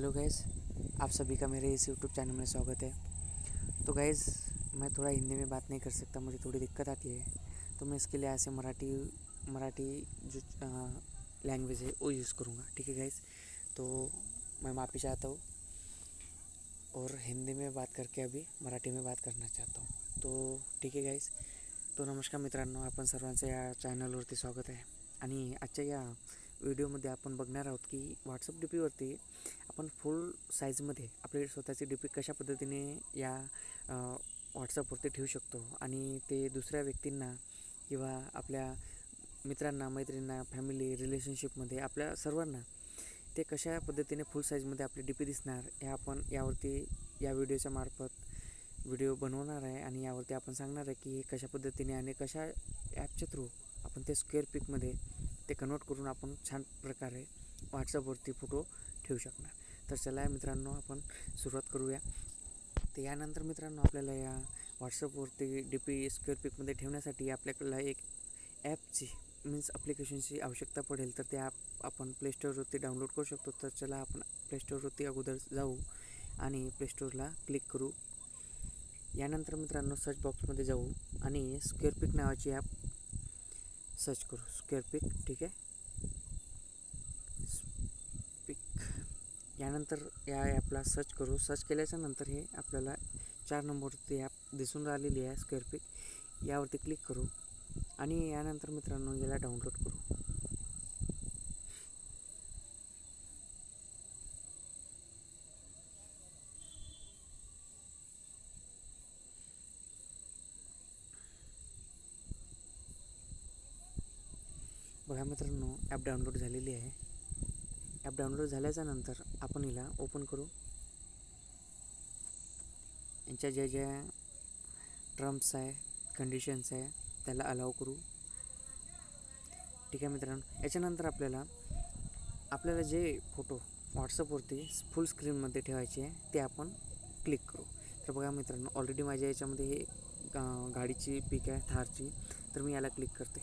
Hello guys, आप सभी का मेरे इस यूट्यूब चैनल में स्वागत है। तो गाइस, मैं थोड़ा हिंदी में बात नहीं कर सकता, मुझे थोड़ी दिक्कत आती है, तो मैं इसके लिए ऐसे मराठी जो लैंग्वेज है वो यूज़ करूँगा। ठीक है गाइस, तो मैं माफ़ी चाहता हूँ और हिंदी में बात करके अभी मराठी में बात करना चाहता हूँ। तो ठीक आहे गाइस, तो नमस्कार मित्रांनो, आपण सर्वांचं या चॅनलवरती स्वागत आहे। आणि आजच्या या व्हिडिओमध्ये आपण बघणार आहोत की व्हॉट्सअप डी पीवरती आपण फुल साईजमध्ये आपली स्वतःची डी पी कशा पद्धतीने या व्हॉट्सअपवरती ठेवू शकतो आणि ते दुसऱ्या व्यक्तींना किंवा आपल्या मित्रांना, मैत्रिणींना, फॅमिली, रिलेशनशिपमध्ये आपल्या सर्वांना ते कशा पद्धतीने फुल साईजमध्ये आपली डी पी दिसणार हे आपण यावरती या व्हिडिओच्या मार्फत व्हिडिओ बनवणार आहे। आणि यावरती आपण सांगणार आहे की कशा पद्धतीने आणि कशा ॲपच्या थ्रू आपण ते स्क्वेअर पिकमध्ये ते कन्वर्ट करून आपण छान प्रकारे व्हॉट्सअपवरती फोटो ठेवू शकणार। तर चला मित्रांनो, आपण सुरुवात करूया। तर यानंतर मित्रांनो, आपल्याला या व्हॉट्सअपवरती डी पी स्क्वेअर पिकमध्ये ठेवण्यासाठी आपल्याला एक ॲपची मीन्स ॲप्लिकेशनची आवश्यकता पडेल। तर ते ॲप आपण प्ले स्टोअरवरती डाउनलोड करू शकतो। तर चला आपण प्ले स्टोअरवरती अगोदर जाऊ आणि प्ले स्टोअरला क्लिक करू। यानंतर मित्रांनो, सर्च बॉक्समध्ये जाऊ आणि स्क्वेअर पिक नावाची ॲप सर्च करू। स्क्वेअर पिक, ठीक आहे, पिक। यानंतर या ॲपला सर्च करू। सर्च केल्याच्या नंतर हे आपल्याला 4 नंबरवरती ॲप दिसून राहिलेली आहे स्क्वेअर पिक, यावरती क्लिक करू आणि यानंतर मित्रांनो याला डाउनलोड करू। बघा मित्रांनो, ॲप डाउनलोड झालेली आहे। ॲप डाउनलोड झाल्याच्या नंतर आपण हिला ओपन करू। यांच्या ज्या ज्या टर्म्स आहे, कंडिशन्स आहे, त्याला अलाव करू। ठीक आहे मित्रांनो, याच्यानंतर आपल्याला जे फोटो व्हॉट्सअपवरती फुल स्क्रीनमध्ये ठेवायचे आहे ते आपण क्लिक करू। तर बघा मित्रांनो, ऑलरेडी माझ्या याच्यामध्ये हे गाडीची पिक आहे, थारची। तर मी याला क्लिक करते।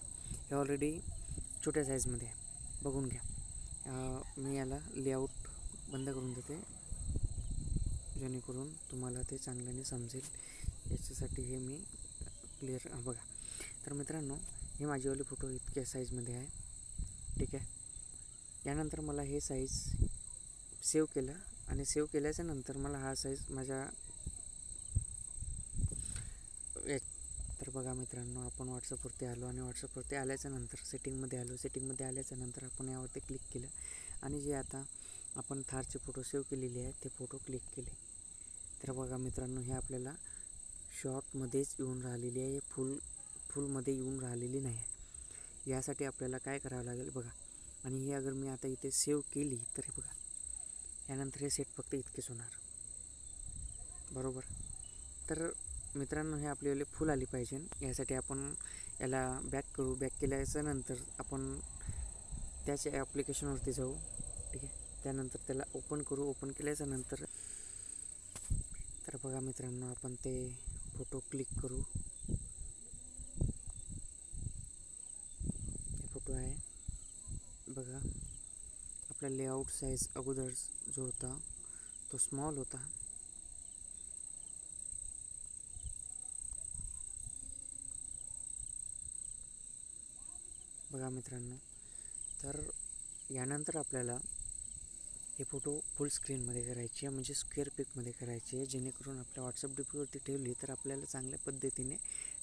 हे ऑलरेडी छोट्या साईजमध्ये आहे, बघून घ्या। मी याला लेआउट बंद करून देते जेणेकरून तुम्हाला ते चांगल्याने समजेल, याच्यासाठी हे मी क्लिअर बघा। तर मित्रांनो, हे माझेवाले फोटो इतक्या साईजमध्ये आहे, ठीक आहे। यानंतर मला हे साईज सेव्ह केलं आणि सेव्ह केल्याच्या नंतर मला हा साईज माझ्या तर बघा मित्रांनो, आपण व्हॉट्सअपवरती आलो आणि व्हॉट्सअपवरती आल्याच्या नंतर सेटिंगमध्ये आलो। सेटिंगमध्ये आल्याच्या नंतर आपण यावरती क्लिक केलं आणि जे आता आपण थारचे फोटो सेव्ह केलेले आहे ते फोटो क्लिक केले। तर बघा मित्रांनो, हे आपल्याला शॉर्टमध्येच येऊन राहिलेली आहे, फुलमध्ये येऊन राहिलेली नाही आहे। यासाठी आपल्याला काय करावं लागेल बघा। आणि हे अगर मी आता इथे सेव्ह केली तर हे बघा, यानंतर हे सेट फक्त इतकेच होणार, बरोबर। तर मित्रांनो, हे आपल्याला फुल आली पाहिजे, यासाठी आपण याला बॅक करू। बॅक केल्याच्या नंतर आपण त्याच्या ॲप्लिकेशनवरती जाऊ, ठीक आहे। त्यानंतर त्याला ओपन करू। ओपन केल्याच्या नंतर तर बघा मित्रांनो, आपण ते फोटो क्लिक करू। हे फोटो आहे बघा। आपला लेआउट साईज अगोदर जो होता तो स्मॉल होता, बघा मित्रांनो। तर यानंतर आपल्याला हे फोटो फुल स्क्रीनमध्ये करायची आहे, म्हणजे स्क्वेअर पिकमध्ये करायची आहे, जेणेकरून आपल्या व्हॉट्सअप डी पीवरती ठेवली तर आपल्याला चांगल्या पद्धतीने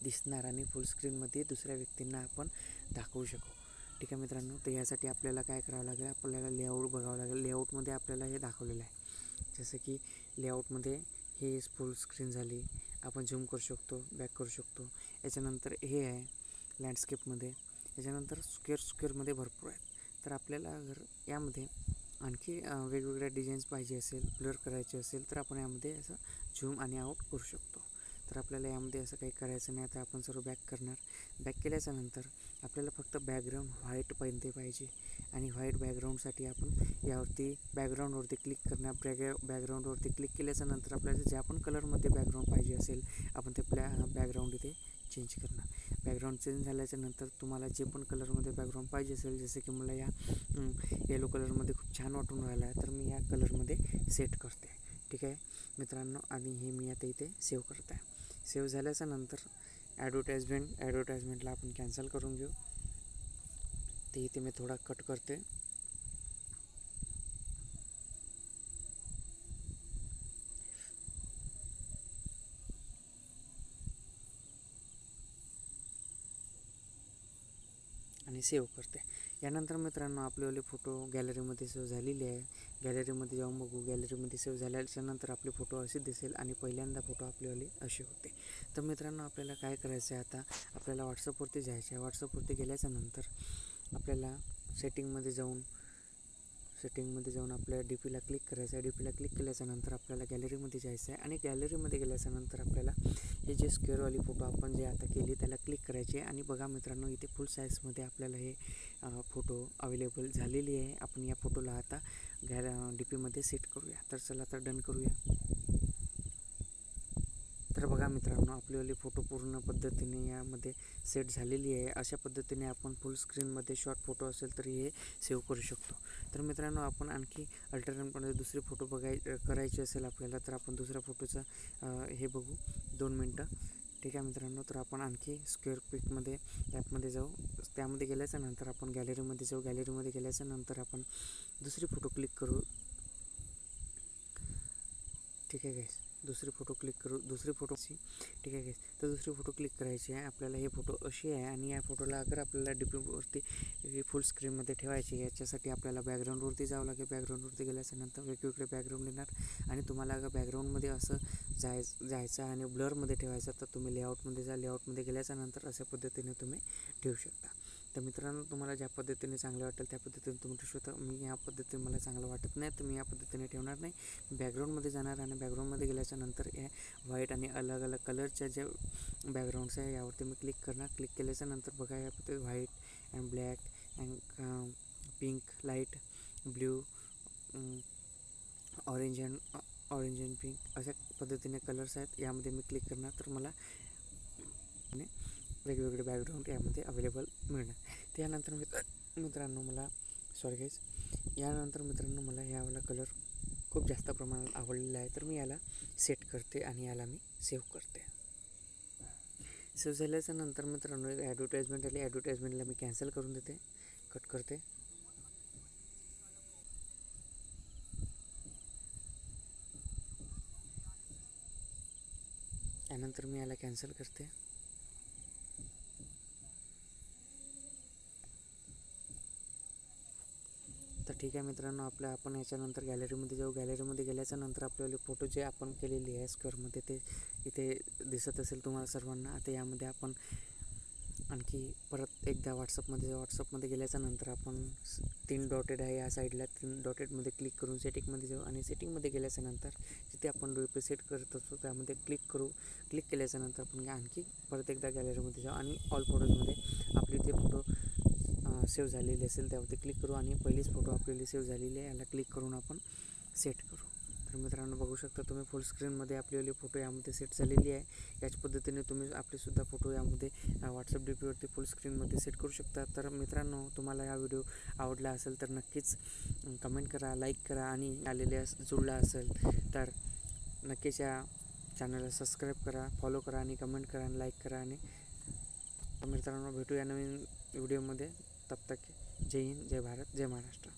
दिसणार आणि फुल स्क्रीनमध्ये दुसऱ्या व्यक्तींना आपण दाखवू शकू। ठीक आहे मित्रांनो, तर यासाठी आपल्याला काय करावं लागेल, आपल्याला लेआउट बघावं लागेल। लेआउटमध्ये आपल्याला हे दाखवलेलं आहे, जसं की लेआउटमध्ये हे फुल स्क्रीन झाली, आपण झूम करू शकतो, बॅक करू शकतो। याच्यानंतर हे आहे लँडस्केपमध्ये, याच्यानंतर स्क्वेअरमध्ये भरपूर आहेत। तर आपल्याला जर यामध्ये आणखी वेगवेगळ्या डिझाईन्स पाहिजे असेल, ब्लर करायचे असेल, तर आपण यामध्ये असं झूम आणि आऊट करू शकतो। तर आपल्याला यामध्ये असं काही करायचं नाही। आता आपण सर्व बॅक करणार। बॅक केल्याच्या नंतर आपल्याला फक्त बॅकग्राऊंड व्हाईट पाहिजे आणि व्हाईट बॅकग्राऊंडसाठी आपण यावरती बॅकग्राऊंडवरती क्लिक करणार। बॅकग्राऊंडवरती क्लिक केल्याच्या नंतर आपल्याला ज्या पण कलरमध्ये बॅकग्राऊंड पाहिजे असेल, आपण ते बॅकग्राऊंड इथे चेंज करणं. बॅकग्राऊंड चेंज झाल्याच्या नंतर तुम्हाला जे पण कलरमध्ये बॅकग्राऊंड पाहिजे असेल, जसं की मला या येलो कलरमध्ये खूप छान वाटून राहिला आहे, तर मी या कलरमध्ये सेट करते. ठीक आहे मित्रांनो, आणि हे मी आता इथे सेव्ह करत आहे. सेव्ह झाल्याच्या नंतर ॲडव्हर्टाइजमेंटला आपण कॅन्सल करून घेऊ. ते इथे मी थोडा कट करते. आणि सेव्ह करते. यानंतर मित्रांनो आपलेवाले फोटो गॅलरीमध्ये सेव्ह झालेले आहे. गॅलरीमध्ये जाऊन बघू. गॅलरीमध्ये सेव्ह झाल्याच्यानंतर आपले फोटो असे दिसेल आणि पहिल्यांदा फोटो आपलेवाले असे होते. तर मित्रांनो आपल्याला काय करायचं आहे, आता आपल्याला व्हॉट्सअपवरती जायचं आहे. व्हॉट्सअपवरती गेल्याच्यानंतर आपल्याला सेटिंगमध्ये जाऊन आपल्या डी पीला क्लिक करायचं आहे. डी पीला क्लिक केल्याच्यानंतर आपल्याला गॅलरीमध्ये जायचं आहे आणि गॅलरीमध्ये गेल्याच्यानंतर आपल्याला हे जे स्क्वेअरवाली फोटो आपण जे आता केली त्याला क्लिक करायचे आहे. आणि बघा मित्रांनो इथे फुल साईजमध्ये आपल्याला हे फोटो अवेलेबल झालेली आहे. आपण या फोटोला आता डी पीमध्ये सेट करूया. तर चला तर डन करूया. तर बघा मित्रांनो आपलेवाले फोटो पूर्ण पद्धतीने यामध्ये सेट झालेली आहे. अशा पद्धतीने आपण फुल स्क्रीनमध्ये शॉर्ट फोटो असेल तर हे सेव्ह करू शकतो. तर मित्रांनो आपण आणखी अल्टरनेटमध्ये दुसरे फोटो करायचे असेल आपल्याला, तर आपण दुसऱ्या फोटोचं हे बघू 2 मिनटं. ठीक आहे मित्रांनो, तर आपण आणखी स्क्वेअर पिकमध्ये ॲपमध्ये जाऊ. त्यामध्ये गेल्याच्यानंतर आपण गॅलरीमध्ये जाऊ. गॅलरीमध्ये गेल्याच्यानंतर आपण दुसरी फोटो क्लिक करू. ठीक आहे गाईस, दुसरी फोटो क्लिक करू. दुसरी फोटोची ठीक आहे गाईस, तर दुसरी फोटो क्लिक करायची आहे आपल्याला. हे फोटो अशी आहे आणि या फोटोला अगर आपल्याला डी पीवरती फुल स्क्रीनमध्ये ठेवायची आहे, याच्यासाठी आपल्याला बॅकग्राऊंडवरती जावं लागेल. बॅकग्राऊंडवरती गेल्याच्यानंतर वेगवेगळे बॅकग्राऊंड येणार आणि तुम्हाला अगर बॅकग्राऊंडमध्ये असं जायचं आणि ब्लरमध्ये ठेवायचं तर तुम्ही लेआउटमध्ये जा. लेआउटमध्ये गेल्याच्यानंतर अशा पद्धतीने तुम्ही ठेवू शकता. तर मित्रांनो तुम्हाला ज्या पद्धतीने चांगलं वाटेल त्या पद्धतीने तुम्ही ठेवू शकता. मी या पद्धतीने मला चांगलं वाटत नाही तर मी या पद्धतीने ठेवणार नाही. बॅकग्राऊंडमध्ये जाणार आणि बॅकग्राऊंडमध्ये गेल्याच्यानंतर या व्हाईट आणि अलग अलग कलरच्या जे बॅकग्राऊंड्स आहे यावरती मी क्लिक करणार. क्लिक केल्याच्यानंतर बघा या पद्धती white and black and pink, light blue, orange and pink अशा पद्धतीने कलर्स आहेत. यामध्ये मी क्लिक करणार तर मला वेगवेगळे बॅकग्राऊंड यामध्ये अवेलेबल मिळणार. त्यानंतर मित्रांनो मला मित्रांनो मला यावाला कलर खूप जास्त प्रमाणात आवडलेला आहे, तर मी याला सेट करते आणि याला मी सेव्ह करते. सेव्ह झाल्याच्या नंतर मित्रांनो ॲडव्हर्टाइजमेंट आली. ॲडव्हर्टाइजमेंटला मी कॅन्सल करून देते, कट करते. त्यानंतर मी याला कॅन्सल करते. तर ठीक आहे मित्रांनो, आपण याच्यानंतर गॅलरीमध्ये जाऊ. गॅलरीमध्ये गेल्याच्यानंतर आपल्याला फोटो जे आपण केलेली आहे स्क्वेअरमध्ये ते इथे दिसत असेल तुम्हाला सर्वांना. आता यामध्ये आपण आणखी परत एकदा व्हॉट्सअपमध्ये गेल्याच्यानंतर आपण 3 डॉटेड आहे या साईडला, 3 डॉटेडमध्ये क्लिक करून सेटिंगमध्ये जाऊ आणि सेटिंगमध्ये गेल्याच्यानंतर जिथे आपण डी पी सेट करत असतो त्यामध्ये क्लिक करू. क्लिक केल्याच्यानंतर आपण आणखी परत एकदा गॅलरीमध्ये जाऊ आणि ऑल फोटोजमध्ये आपली ते फोटो सेव्ह झालेली असेल त्यावरती क्लिक करू आणि पहिलीच फोटो आपल्याला सेव्ह झालेली आहे याला क्लिक करून आपण सेट करू. तर मित्रांनो बघू शकता तुम्ही फुल स्क्रीनमध्ये आपल्याला फोटो यामध्ये सेट झालेली आहे. याच पद्धतीने तुम्ही आपलेसुद्धा फोटो यामध्ये व्हॉट्सअप डी पीवरती फुल स्क्रीनमध्ये सेट करू शकता. तर मित्रांनो तुम्हाला हा व्हिडिओ आवडला असेल तर नक्कीच कमेंट करा, लाईक करा आणि जुळला असेल तर नक्कीच या चॅनलला सबस्क्राईब करा, फॉलो करा आणि कमेंट करा आणि लाईक करा. आणि मित्रांनो भेटूया नवीन व्हिडिओमध्ये. तब तक जय हिंद, जय भारत, जय महाराष्ट्र.